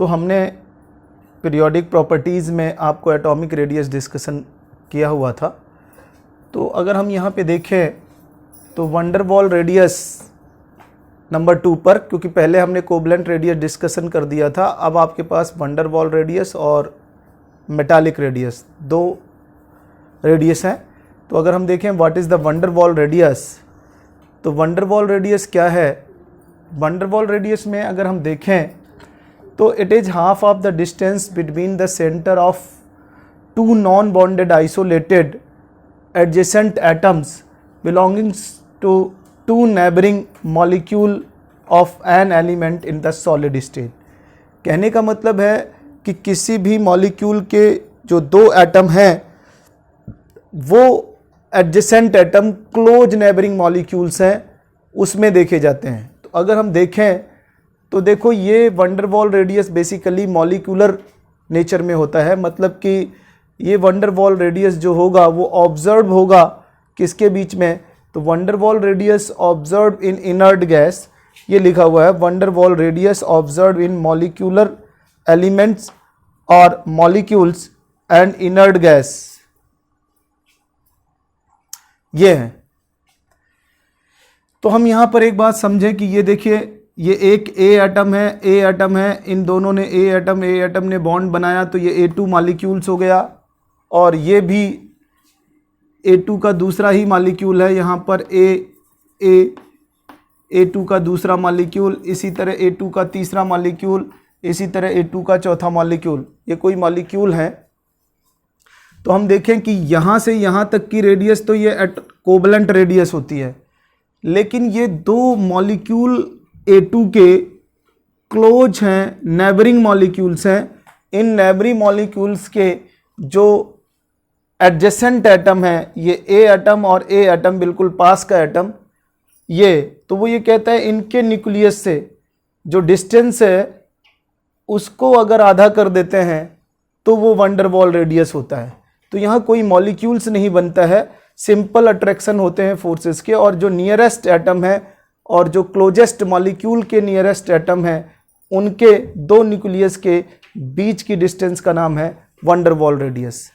तो हमने periodic properties में आपको एटॉमिक रेडियस डिस्कशन किया हुआ था। तो अगर हम यहाँ पे देखें तो वंडर वॉल रेडियस नंबर 2 पर, क्योंकि पहले हमने कोवलेंट रेडियस डिस्कशन कर दिया था, अब आपके पास वंडर वॉल रेडियस और मेटालिक रेडियस 2 रेडियस हैं। तो अगर हम देखें what is the wonder Waals radius, तो वंडर वॉल रेडियस क्या है? वंडर वॉल रेडियस में अगर हम देखें तो it is half of the distance between the centre of 2 non bonded isolated adjacent atoms belongings to 2 neighbouring molecule of an element in the solid state. कहने का मतलब है कि किसी भी मॉलिक्यूल के जो 2 एटम हैं वो adjacent atom close neighbouring molecules हैं, उसमें देखे जाते हैं। तो अगर हम देखें तो देखो ये wonder Waals radius basically molecular nature में होता है, मतलब कि ये वंडर वॉल रेडियस जो होगा वो ऑब्जर्व होगा किसके बीच में? तो wonder Waals radius observe in inert gas, ये लिखा हुआ है wonder Waals radius observe in molecular elements और मॉलिक्यूल्स एंड इनर्ट गैस, ये है। तो हम यहाँ पर एक बात समझें कि ये देखिए ये एक ए एटम है, इन दोनों ने ए एटम ने बॉन्ड बनाया तो ये A2 मॉलिक्यूल्स हो गया, और ये भी A2 का दूसरा ही मॉलिक्यूल है, यहाँ पर A2 का दूसरा मॉलिक्यूल, इसी तरह A2 का तीसरा मॉलिक्यूल, इसी तरह A2 का चौथा मॉलिक्यूल, ये कोई मॉलिक्यूल है। तो हम देखें कि यहाँ से यहाँ तक की रेडियस तो ये कोवलेंट रेडियस होती है, लेकिन ये 2 मॉलिक्यूल A2 के क्लोज हैं, नेबरिंग मॉलिक्यूल्स हैं। इन नेबरिंग मॉलिक्यूल्स के जो एडजेसेंट एटम है, ये A एटम और A एटम बिल्कुल पास का एटम, ये तो वो ये कहता है इनके न्यूक्लियस से जो डिस्टेंस है उसको अगर आधा कर देते हैं तो वो वंडर वॉल रेडियस होता है। तो यहाँ कोई मॉलिक्यूल्स नहीं बनता है, सिंपल अट्रैक्शन होते हैं फोर्सेस के, और जो नियरेस्ट एटम है और जो क्लोजेस्ट मॉलिक्यूल के नियरेस्ट एटम है उनके 2 न्यूक्लियस के बीच की डिस्टेंस का नाम है वंडर वॉल रेडियस।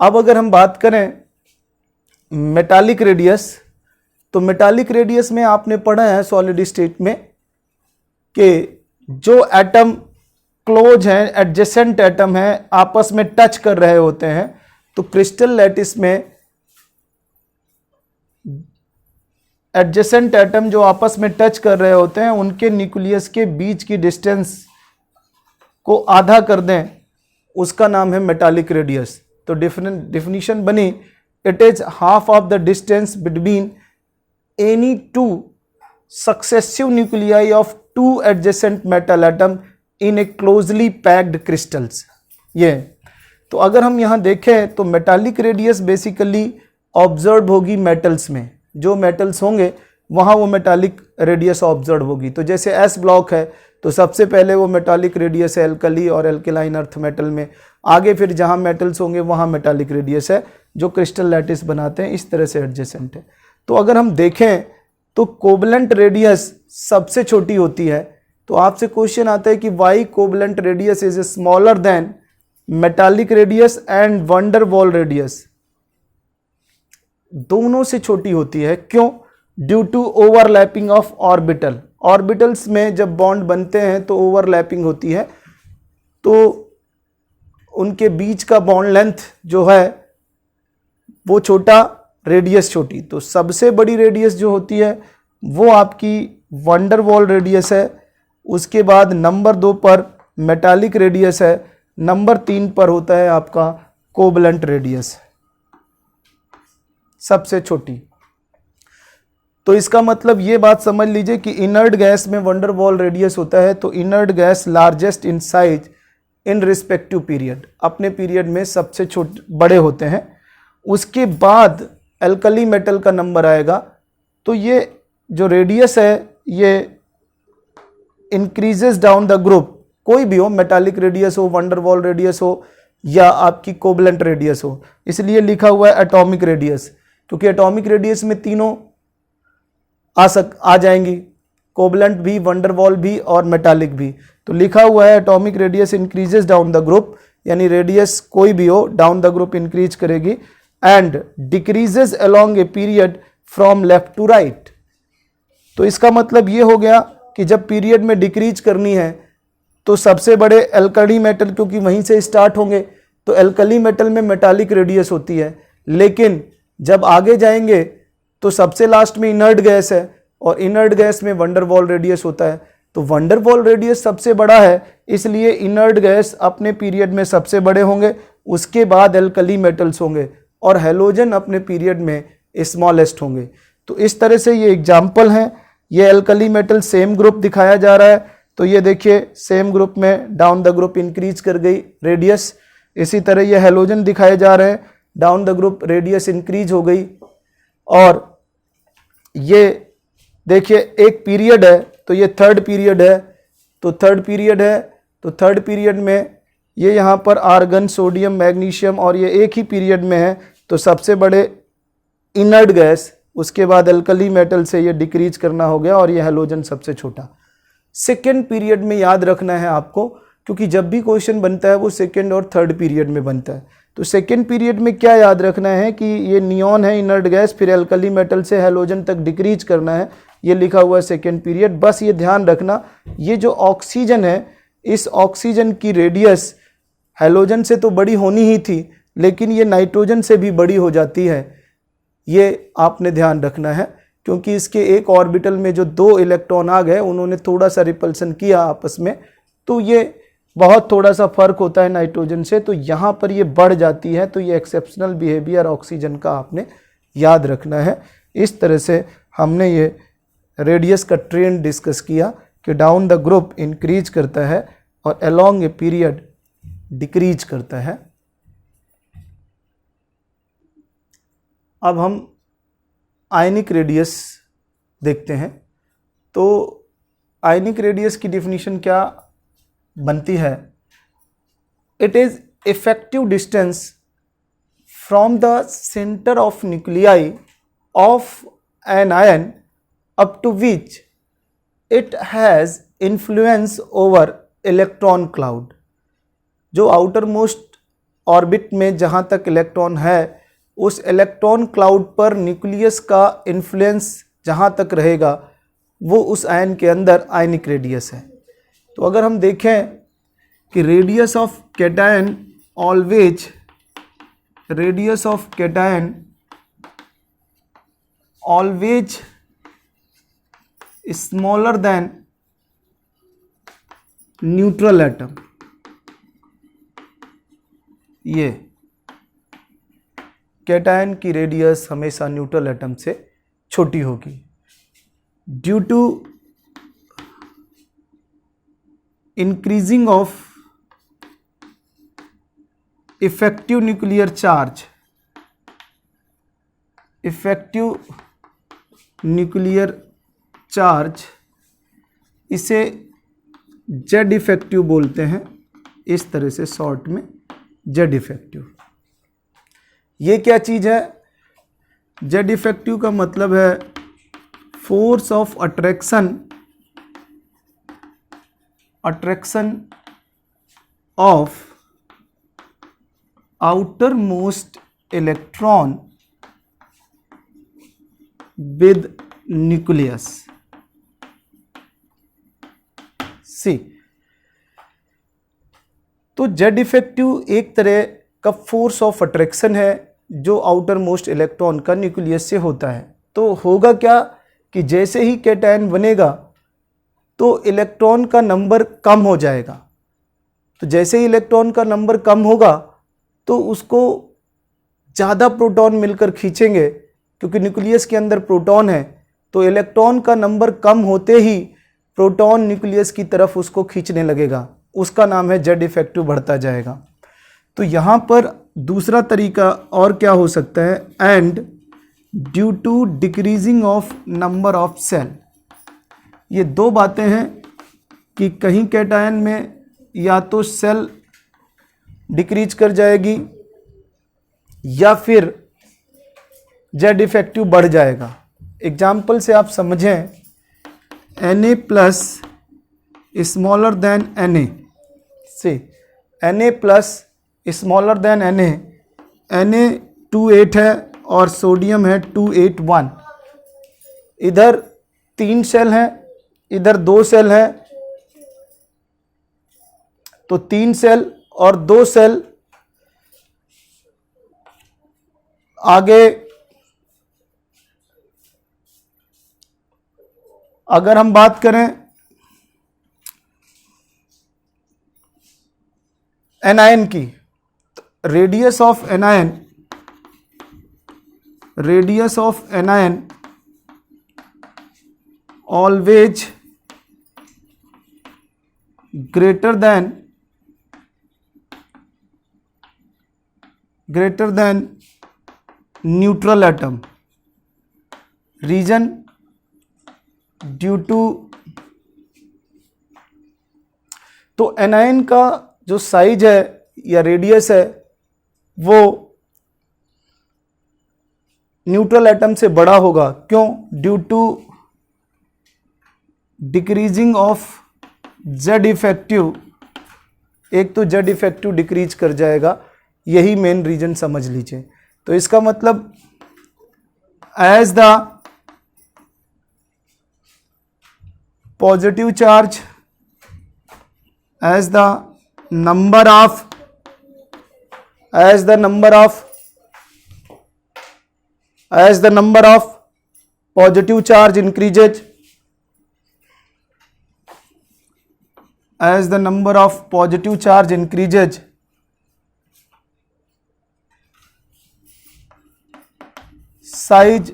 अब अगर हम बात करें मेटालिक रेडियस, तो मेटालिक रेडियस में आपने पढ़ा है सॉलिड स्टेट में कि जो एटम क्लोज हैं, एडजेसेंट एटम हैं, आपस में टच कर रहे होते हैं, तो क्रिस्टल लैटिस में एडजेसेंट एटम जो आपस में टच कर रहे होते हैं उनके न्यूक्लियस के बीच की डिस्टेंस को आधा कर दें, उसका नाम है मेटालिक रेडियस। तो डिफिनीशन बनी, it is half of the distance between any 2 successive nuclei of 2 adjacent metal atom in A closely packed crystals. ये तो अगर हम यहाँ देखें तो मेटालिक रेडियस बेसिकली ऑब्जर्व होगी मेटल्स में, जो मेटल्स होंगे वहाँ वो मेटालिक रेडियस ऑब्जर्व होगी। तो जैसे एस ब्लॉक है तो सबसे पहले वो मेटालिक रेडियस है एल्कली और एल्केलाइन अर्थ मेटल में, आगे फिर जहाँ मेटल्स होंगे वहाँ मेटालिक रेडियस है जो क्रिस्टल लैटिस बनाते हैं, इस तरह से एडजेसेंट है। तो अगर हम देखें तो कोवलेंट रेडियस सबसे छोटी होती है। तो आपसे क्वेश्चन आता है कि why covalent radius is smaller than metallic radius and van der Waals radius, दोनों से छोटी होती है, क्यों? Due to overlapping of orbital. Orbitals में जब बॉन्ड बनते हैं तो ओवरलैपिंग होती है, तो उनके बीच का बॉन्ड लेंथ जो है वो छोटा, रेडियस छोटी। तो सबसे बड़ी रेडियस जो होती है वो आपकी वंडर वॉल रेडियस है, उसके बाद नंबर 2 पर मेटालिक रेडियस है, नंबर 3 पर होता है आपका कोवलेंट रेडियस, सबसे छोटी। तो इसका मतलब ये बात समझ लीजिए कि इनर्ट गैस में वंडर वॉल रेडियस होता है, तो inert gas largest in size in respective period, अपने पीरियड में सबसे छोटे बड़े होते हैं। उसके बाद एल्कली मेटल का नंबर आएगा, तो ये जो रेडियस है ये इंक्रीजेस डाउन द ग्रुप, कोई भी हो, मेटालिक रेडियस हो, वंडर वॉल रेडियस हो या आपकी कोवलेंट रेडियस हो, इसलिए लिखा हुआ है एटॉमिक रेडियस, क्योंकि एटॉमिक रेडियस में तीनों आ जाएंगी, कोवलेंट भी, वंडर वॉल भी और मेटालिक भी। तो लिखा हुआ है atomic radius increases down the group, यानी रेडियस कोई भी हो डाउन द ग्रुप इंक्रीज करेगी, and decreases along a period from left to right. तो इसका मतलब ये हो गया कि जब पीरियड में डिक्रीज करनी है तो सबसे बड़े एल्कली मेटल, क्योंकि वहीं से स्टार्ट होंगे, तो एल्कली मेटल में मेटालिक रेडियस होती है, लेकिन जब आगे जाएंगे तो सबसे लास्ट में इनर्ट गैस है, और इनर्ट गैस में वंडरवॉल रेडियस होता है। तो वंडरवॉल रेडियस सबसे बड़ा है, इसलिए इनर्ट गैस अपने पीरियड में सबसे बड़े होंगे, उसके बाद एल्कली मेटल्स होंगे, और हेलोजन अपने पीरियड में स्मॉलेस्ट होंगे। तो इस तरह से ये एग्जाम्पल हैं। ये एल्कली मेटल सेम ग्रुप दिखाया जा रहा है, तो ये देखिए सेम ग्रुप में डाउन द ग्रुप इंक्रीज कर गई रेडियस। इसी तरह ये हेलोजन दिखाए जा रहे हैं, down the group radius increase हो गई। और ये देखिए एक पीरियड है, तो ये थर्ड पीरियड है, तो थर्ड पीरियड है, तो थर्ड पीरियड में ये यहाँ पर आर्गन, सोडियम, मैग्नीशियम, और ये एक ही पीरियड में है, तो सबसे बड़े इनर्ट गैस, उसके बाद एल्कली मेटल से ये डिक्रीज करना हो गया, और ये हेलोजन सबसे छोटा। सेकेंड पीरियड में याद रखना है आपको, क्योंकि जब भी क्वेश्चन बनता है वो सेकेंड और थर्ड पीरियड में बनता है। तो सेकेंड पीरियड में क्या याद रखना है कि ये नियॉन है इनर्ट गैस, फिर एल्कली मेटल से हेलोजन तक डिक्रीज करना है, ये लिखा हुआ है सेकेंड पीरियड। बस ये ध्यान रखना, ये जो ऑक्सीजन है, इस ऑक्सीजन की रेडियस हेलोजन से तो बड़ी होनी ही थी, लेकिन ये नाइट्रोजन से भी बड़ी हो जाती है, ये आपने ध्यान रखना है, क्योंकि इसके एक ऑर्बिटल में जो 2 इलेक्ट्रॉन आ गए, उन्होंने थोड़ा सा रिपल्सन किया आपस में, तो ये बहुत थोड़ा सा फर्क होता है नाइट्रोजन से, तो यहाँ पर ये बढ़ जाती है। तो ये एक्सेप्शनल बिहेवियर ऑक्सीजन का आपने याद रखना है। इस तरह से हमने ये रेडियस का ट्रेंड डिस्कस किया कि डाउन द ग्रुप इंक्रीज करता है और अलोंग ए पीरियड डिक्रीज करता है। अब हम आयनिक रेडियस देखते हैं। तो आयनिक रेडियस की डिफिनीशन क्या बनती है? It is effective distance from the centre of nuclei of an ion up to which it has influence over electron cloud. जो आउटर मोस्ट ऑर्बिट में जहाँ तक इलेक्ट्रॉन है, उस इलेक्ट्रॉन क्लाउड पर न्यूक्लियस का इन्फ्लुएंस जहाँ तक रहेगा, वो उस आयन के अंदर आयनिक रेडियस है। तो अगर हम देखें कि radius of cation always, radius of cation always smaller than neutral atom, ये कैटायन की रेडियस हमेशा न्यूट्रल एटम से छोटी होगी due to increasing of effective nuclear charge, effective nuclear charge, इसे जेड इफेक्टिव बोलते हैं, इस तरह से शॉर्ट में जेड इफेक्टिव। ये क्या चीज़ है? जेड इफेक्टिव का मतलब है force of attraction, attraction of outermost electron with nucleus. See, तो जेड इफेक्टिव एक तरह का फोर्स ऑफ अट्रैक्शन है जो आउटर मोस्ट इलेक्ट्रॉन का न्यूक्लियस से होता है। तो होगा क्या कि जैसे ही कैटायन बनेगा तो इलेक्ट्रॉन का नंबर कम हो जाएगा। तो जैसे ही इलेक्ट्रॉन का नंबर कम होगा तो उसको ज़्यादा प्रोटॉन मिलकर खींचेंगे, क्योंकि न्यूक्लियस के अंदर प्रोटॉन है, तो इलेक्ट्रॉन का नंबर कम होते ही प्रोटॉन न्यूक्लियस की तरफ उसको खींचने लगेगा, उसका नाम है जेड इफेक्टिव, बढ़ता जाएगा। तो यहाँ पर दूसरा तरीका और क्या हो सकता है? And due to decreasing of number of shell. ये दो बातें हैं कि कहीं कैटायन में या तो सेल डिक्रीज कर जाएगी या फिर जेड इफेक्टिव बढ़ जाएगा। एग्जाम्पल से आप समझें, Na+ स्मॉलर देन Na से Na plus smaller than Na 28 है और सोडियम है 281। इधर 3 सेल हैं, इधर 2 सेल है, तो 3 सेल और 2 सेल आगे। अगर हम बात करें एनायन की, radius of anion always greater than neutral atom. Reason due to, तो एनायन का जो साइज है या रेडियस है वो न्यूट्रल एटम से बड़ा होगा। क्यों? Due to decreasing of Z effective. एक तो जेड इफेक्टिव डिक्रीज कर जाएगा, यही मेन रीजन समझ लीजिए। तो इसका मतलब as the positive charge, as the number of positive charge increases, as the number of positive charge increases, size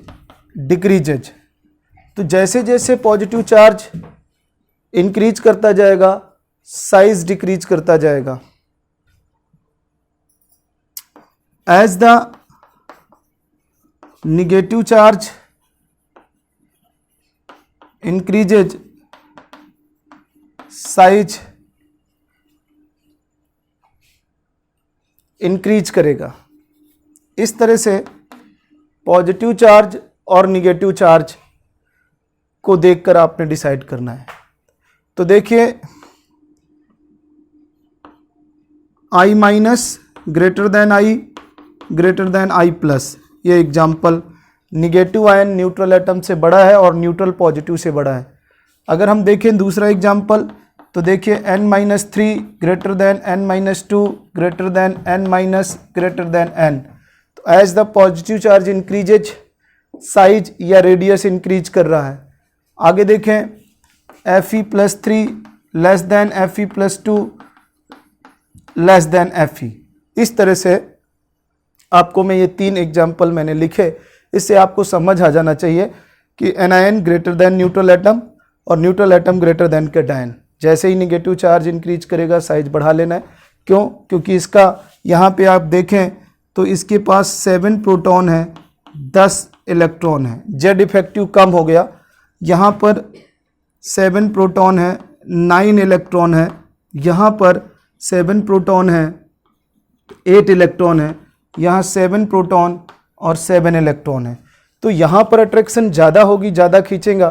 decreases। तो जैसे जैसे पॉजिटिव चार्ज इंक्रीज करता जाएगा, साइज डिक्रीज करता जाएगा। As the negative charge increases, size increase करेगा। इस तरह से पॉजिटिव चार्ज और नेगेटिव चार्ज को देखकर आपने डिसाइड करना है। तो देखिए I minus greater than I plus, ये example. Negative ion neutral atom से बड़ा है और न्यूट्रल पॉजिटिव से बड़ा है। अगर हम देखें दूसरा एग्जाम्पल, तो देखिए N-3 greater than N-2 greater than N- greater than N। तो as the positive charge increases, size या रेडियस इंक्रीज कर रहा है। आगे देखें Fe+3 less than Fe+2 less than Fe। इस तरह से आपको मैं ये 3 एग्जाम्पल मैंने लिखे, इससे आपको समझ आ जाना चाहिए कि anion greater than neutral atom और neutral atom greater than cation. जैसे ही निगेटिव चार्ज इंक्रीज करेगा, साइज बढ़ा लेना है। क्यों? क्योंकि इसका यहाँ पे आप देखें तो इसके पास 7 प्रोटॉन है, 10 इलेक्ट्रॉन है। जेड इफेक्टिव कम हो गया, यहाँ पर 7 प्रोटॉन है, 9 इलेक्ट्रॉन है, यहाँ पर 7 प्रोटॉन है, 8 इलेक्ट्रॉन है, यहाँ 7 प्रोटॉन और 7 इलेक्ट्रॉन है। तो यहाँ पर अट्रैक्शन ज़्यादा होगी, ज़्यादा खींचेगा,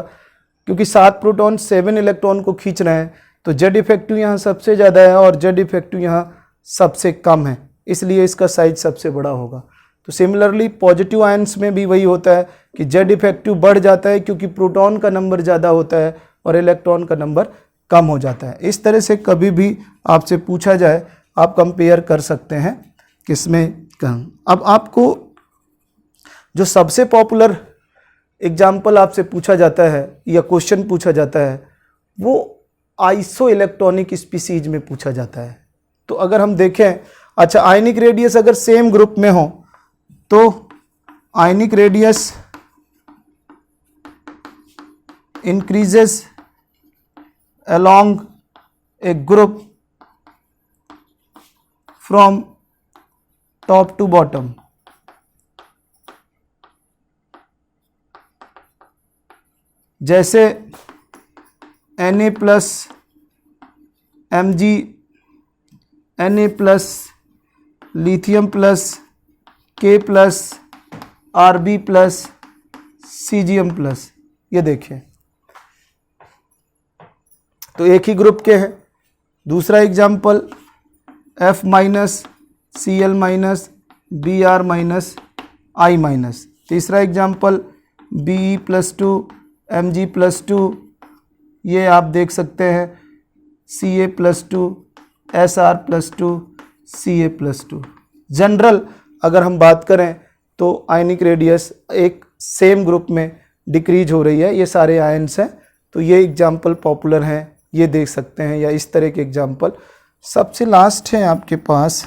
क्योंकि 7 प्रोटॉन 7 इलेक्ट्रॉन को खींच रहे हैं। तो जेड इफेक्टिव यहाँ सबसे ज़्यादा है और जेड इफेक्टिव यहाँ सबसे कम है, इसलिए इसका साइज सबसे बड़ा होगा। तो सिमिलरली पॉजिटिव आयंस में भी वही होता है कि जेड इफेक्टिव बढ़ जाता है क्योंकि प्रोटॉन का नंबर ज़्यादा होता है और इलेक्ट्रॉन का नंबर कम हो जाता है। इस तरह से कभी भी आपसे पूछा जाए, आप कंपेयर कर सकते हैं किसमें कम। अब आपको जो सबसे पॉपुलर एग्जाम्पल आपसे पूछा जाता है या क्वेश्चन पूछा जाता है, वो आइसो इलेक्ट्रॉनिक स्पीसीज में पूछा जाता है। तो अगर हम देखें, अच्छा आयनिक रेडियस अगर सेम ग्रुप में हो तो ionic radius increases along a group from top to bottom। जैसे Na plus Mg, Na plus lithium plus K plus Rb plus Cgm plus. ये देखिए तो एक ही ग्रुप के हैं। दूसरा example F minus Cl minus Br minus I minus. तीसरा example Be plus 2 Mg plus 2, ये आप देख सकते हैं Ca plus 2 Sr plus 2 Ca plus 2। General अगर हम बात करें तो आयनिक रेडियस एक सेम ग्रुप में डिक्रीज हो रही है, ये सारे आयन्स हैं। तो ये एग्जाम्पल पॉपुलर हैं, ये देख सकते हैं, या इस तरह के एग्जाम्पल। सबसे लास्ट है आपके पास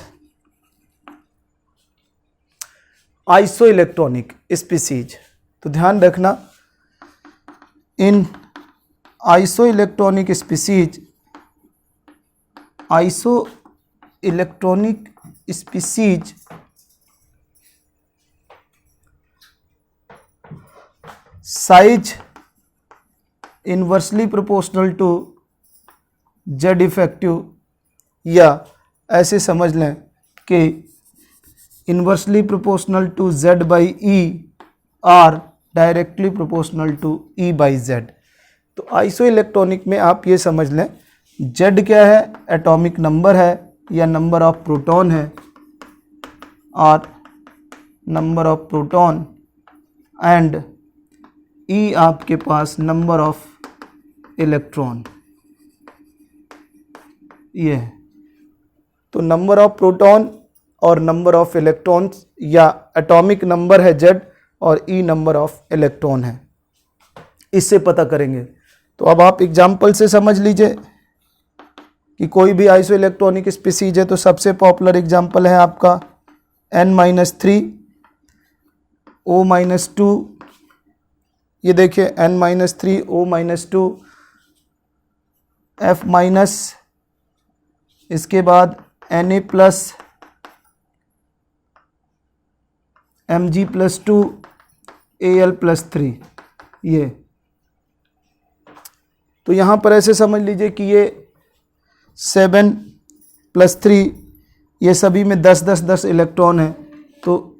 आइसो इलेक्ट्रॉनिक स्पीसीज। तो ध्यान रखना, इन isoelectronic species, isoelectronic species size inversely proportional to Z effective, या ऐसे समझ लें कि inversely proportional to Z by E or directly proportional to E by Z. तो आइसो इलेक्ट्रॉनिक में आप ये समझ लें, जेड क्या है, एटॉमिक नंबर है या नंबर ऑफ प्रोटॉन है, और नंबर ऑफ प्रोटॉन, एंड ई आपके पास नंबर ऑफ इलेक्ट्रॉन, ये है। तो नंबर ऑफ प्रोटॉन और नंबर ऑफ इलेक्ट्रॉन्स, या एटॉमिक नंबर है जेड और ई नंबर ऑफ इलेक्ट्रॉन है, इससे पता करेंगे। तो अब आप एग्जाम्पल से समझ लीजिए कि कोई भी आइसो इलेक्ट्रॉनिक स्पीसीज है। तो सबसे पॉपुलर एग्जाम्पल है आपका N-3 O-2, ये देखिए N-3 O-2 F माइनस, इसके बाद Na plus Mg plus 2 Al plus 3, ये। तो यहाँ पर ऐसे समझ लीजिए कि ये 7 + 3, ये सभी में 10 10 10 इलेक्ट्रॉन है। तो